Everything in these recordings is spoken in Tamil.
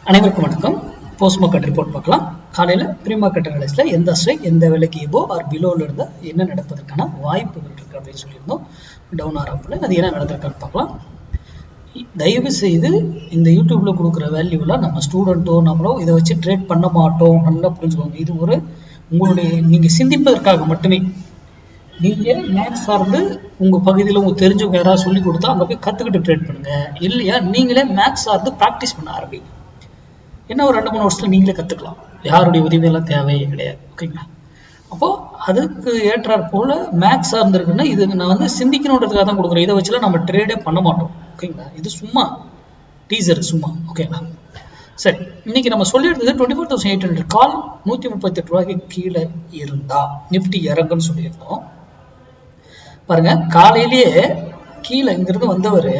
அனைவருக்கும் வணக்கம். போஸ்ட் மார்க்கெட் ரிப்போர்ட் பார்க்கலாம். காலையில் ப்ரீ மார்க்கெட் அனலைஸில் எந்த ஸ்ட்ரைக் எந்த விலைக்கு எபோ ஆர் பிலோவில் இருந்தால் என்ன நடப்பதற்கான வாய்ப்புகள் இருக்குது அப்படின்னு சொல்லியிருந்தோம். டவுன் ஆர் அப்பில் அது என்ன நடந்திருக்கான்னு பார்க்கலாம். தயவு செய்து இந்த யூடியூப்பில் கொடுக்குற வேல்யூவில் நம்ம ஸ்டூடெண்ட்டோ நம்மளோ இதை வச்சு ட்ரேட் பண்ண மாட்டோம். நல்லா புரிஞ்சுக்கோங்க. இது ஒரு உங்களுடைய நீங்கள் சிந்திப்பதற்காக மட்டுமே. நீங்கள் மேக்ஸ் சார்ந்து உங்கள் பகுதியில் உங்களுக்கு தெரிஞ்சவங்க யாராவது சொல்லி கொடுத்தா அங்கே போய் கற்றுக்கிட்டு ட்ரேட் பண்ணுங்கள். இல்லையா நீங்களே மேக்ஸ் சார்ந்து ப்ராக்டிஸ் பண்ண ஆரம்பிங்க. என்ன ஒரு 2-3 வருஷத்துல நீங்களே கற்றுக்கலாம். யாருடைய உதவியெல்லாம் தேவையே கிடையாது. ஓகேங்களா? அப்போது அதுக்கு ஏற்றாற் போல் மேக்ஸ் சார்ந்துருக்குன்னா இது நான் வந்து சிந்திக்கணுன்றதுக்காக தான் கொடுக்குறேன். இதை வச்சுலாம் நம்ம ட்ரேடே பண்ண மாட்டோம். ஓகேங்களா? இது சும்மா டீசர் சும்மா. ஓகேங்களா? சரி, இன்னைக்கு நம்ம சொல்லியிருந்தது 24,800 கால் 138 ரூபாய்க்கு கீழே இருந்தா நிஃப்டி இறங்குன்னு சொல்லியிருந்தோம். பாருங்க, காலையிலேயே கீழே இங்கிருந்து வந்தவர்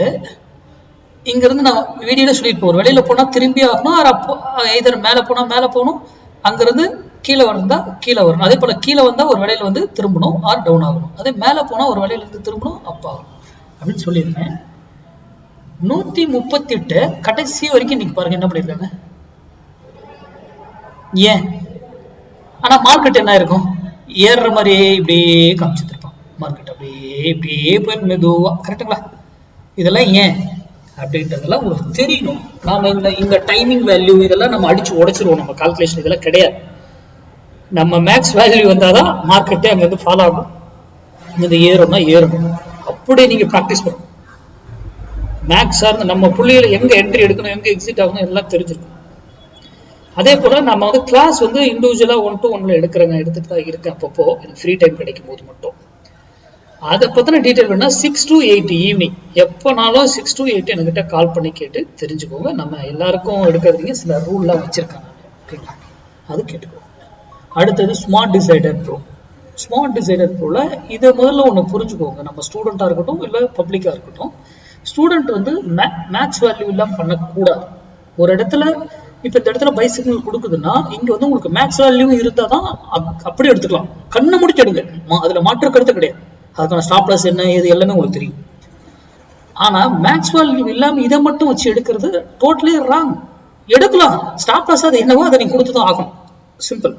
இங்கிருந்து நான் வீடியோல சொல்லிட்டு போறோம். வெளியில போனா திரும்பி ஆகணும், அப்போ எதர் மேலே போனா மேலே போகணும், அங்கிருந்து கீழே வந்தா கீழே வரணும். அதே போல கீழே வந்தா ஒரு வேலையில வந்து திரும்பணும் ஆர் டவுன் ஆகணும். அதே மேலே போனா ஒரு வேலையில இருந்து திரும்பணும் அப் ஆகணும் அப்படின்னு சொல்லியிருக்கேன். 138 கடைசி வரைக்கும் இன்னைக்கு பாருங்க என்ன பண்ணிருக்காங்க. ஏன் ஆனா மார்க்கெட் என்ன இருக்கும், ஏறுற மாதிரியே இப்படியே காமிச்சிருப்பான். மார்க்கெட் அப்படியே இப்படியே போய் மெதுவா. கரெக்டுங்களா? இதெல்லாம் ஏன் அப்படின்றதெல்லாம் உங்களுக்கு தெரியணும். நாம இந்த டைமிங் வேல்யூ இதெல்லாம் நம்ம அடிச்சு உடைச்சிருவோம். நம்ம கால்குலேஷன் இதெல்லாம் கிடையாது. நம்ம மேக்ஸ் வேல்யூ வந்தாதான் மார்க்கெட்டே அங்க இருந்து ஃபாலோ ஆகும். இந்த ஏறும்னா ஏறணும். அப்படியே நீங்க ப்ராக்டிஸ் பண்ணணும். மேக்ஸ் சார்ந்து நம்ம புள்ளியில எங்க என்ட்ரி எடுக்கணும், எங்க எக்ஸிட் ஆகணும் எல்லாம் தெரிஞ்சிருக்கும். அதே போல நம்ம வந்து கிளாஸ் வந்து இண்டிவிஜுவலா 1-to-1 எடுத்துட்டு தான் இருக்கேன். அப்பப்போ ஃப்ரீ டைம் கிடைக்கும் போது மட்டும். அதை பத்தின டீட்டெயில் வேணா 6 to 8 ஈவினிங் எப்போனாலும் 6 to 8 என்கிட்ட கால் பண்ணி கேட்டு தெரிஞ்சுக்கோங்க. நம்ம எல்லாருக்கும் எடுக்கிறதுக்கு சில ரூல்லாம் வச்சிருக்காங்க. ஓகேங்களா? அது கேட்டுக்கோங்க. அடுத்தது smart decider pro. Smart decider ப்ரோல இதை முதல்ல ஒன்று புரிஞ்சுக்கோங்க. நம்ம ஸ்டூடெண்டா இருக்கட்டும் இல்லை பப்ளிக்கா இருக்கட்டும், ஸ்டூடெண்ட் வந்து மேக்ஸ் வேல்யூ இல்லாம பண்ணக்கூடாது. ஒரு இடத்துல இப்ப இந்த இடத்துல பைசிக்கிள் கொடுக்குதுன்னா இங்க வந்து உங்களுக்கு மேக்ஸ் வேல்யூ இருந்தா தான் அப்படி எடுத்துக்கலாம். கண்ணை முடிச்சு எடுங்க, அதுல மாற்று கருத்து கிடையாது. அதுக்கான ஸ்டாப் லாஸ் என்ன இது எல்லாமே உங்களுக்கு தெரியும். ஆனா மேக்ஸ் வேல்யூ இல்லாம இதை மட்டும் வச்சு எடுக்கிறது டோட்டலி ராங். எடுக்கலாம் ஸ்டாப் லாஸ், அது என்னவோ அதை நீங்க கொடுத்துதான் ஆகும். சிம்பிள்.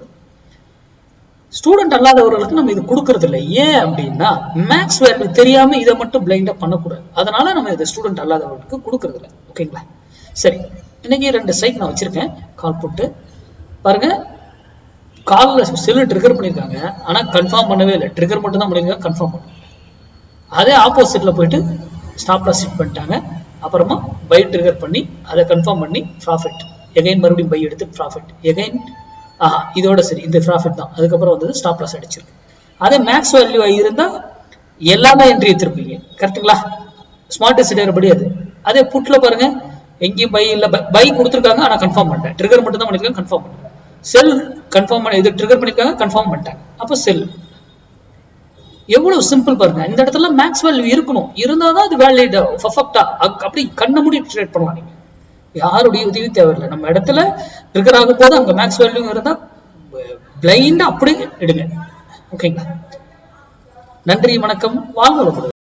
ஸ்டூடெண்ட் அல்லாதவர்களுக்கு நம்ம இது கொடுக்கறது இல்லை. ஏன் அப்படின்னா மேக்ஸ் வேல்யூ தெரியாம இதை மட்டும் பிளைண்டா பண்ணக்கூடாது. அதனால நம்ம இதை ஸ்டூடெண்ட் அல்லாதவர்களுக்கு கொடுக்கறது இல்லை. ஓகேங்களா? சரி, இன்னைக்கு 2 சைட் நான் வச்சிருக்கேன். கால் போட்டு பாருங்க. காலில் செல்லு ட்ரிகர் பண்ணியிருக்காங்க, ஆனால் கன்ஃபார்ம் பண்ணவே இல்லை. ட்ரிகர் மட்டும் தான் பண்ணியிருக்காங்க, கன்ஃபார்ம் பண்ண. அதே ஆப்போசிட்ல போயிட்டு ஸ்டாப் லாஸ் செட் பண்ணிட்டாங்க. அப்புறமா பை ட்ரிகர் பண்ணி அதை கன்ஃபார்ம் பண்ணி ப்ராஃபிட் எகைன் மறுபடியும் பை எடுத்து ப்ராஃபிட் எகைன். இதோட சரி, இந்த ப்ராஃபிட் தான். அதுக்கப்புறம் வந்து ஸ்டாப் லாஸ் அடிச்சிருக்கு. அதே மேக்ஸ் வேல்யூ இருந்தா எல்லாமே என்ட்ரி எடுத்திருப்பீங்க. கரெக்டுங்களா? ஸ்மார்ட் டிசைடர் படி அது. அதே புட்ல பாருங்க, எங்கேயும் பை இல்லை, பை கொடுத்துருக்காங்க ஆனால் கன்ஃபார்ம் பண்ணிட்டேன். ட்ரிகர் மட்டும் தான் பண்ணிருக்காங்க, கன்ஃபார்ம் பண்ணிட்டேன். செல் கன்ஃபார்ம் பண்ணி இது ட்ரிகர் பண்ணிருக்காங்க, கன்ஃபார்ம் பண்ணிட்டாங்க. அப்போ செல். எவ்வளவு சிம்பிள் பாருங்க. இந்த இடத்துல மேக்ஸ் வேல்யூ இருக்கணும், இருந்தாதான் அது வேலிட் பர்ஃபெக்ட்டா அப்படி கண்ணை மூடி ட்ரேட் பண்ணலாம். நீங்க யாருடைய உதவி தேவையில்லை. நம்ம இடத்துல ட்ரிகர் ஆகும் போது அங்க மேக்ஸ் வேல்யூ இருந்தா பிளைண்டா அப்படி எடுங்க. ஓகேங்களா? நன்றி, வணக்கம், வாழ்க வளமுடன்.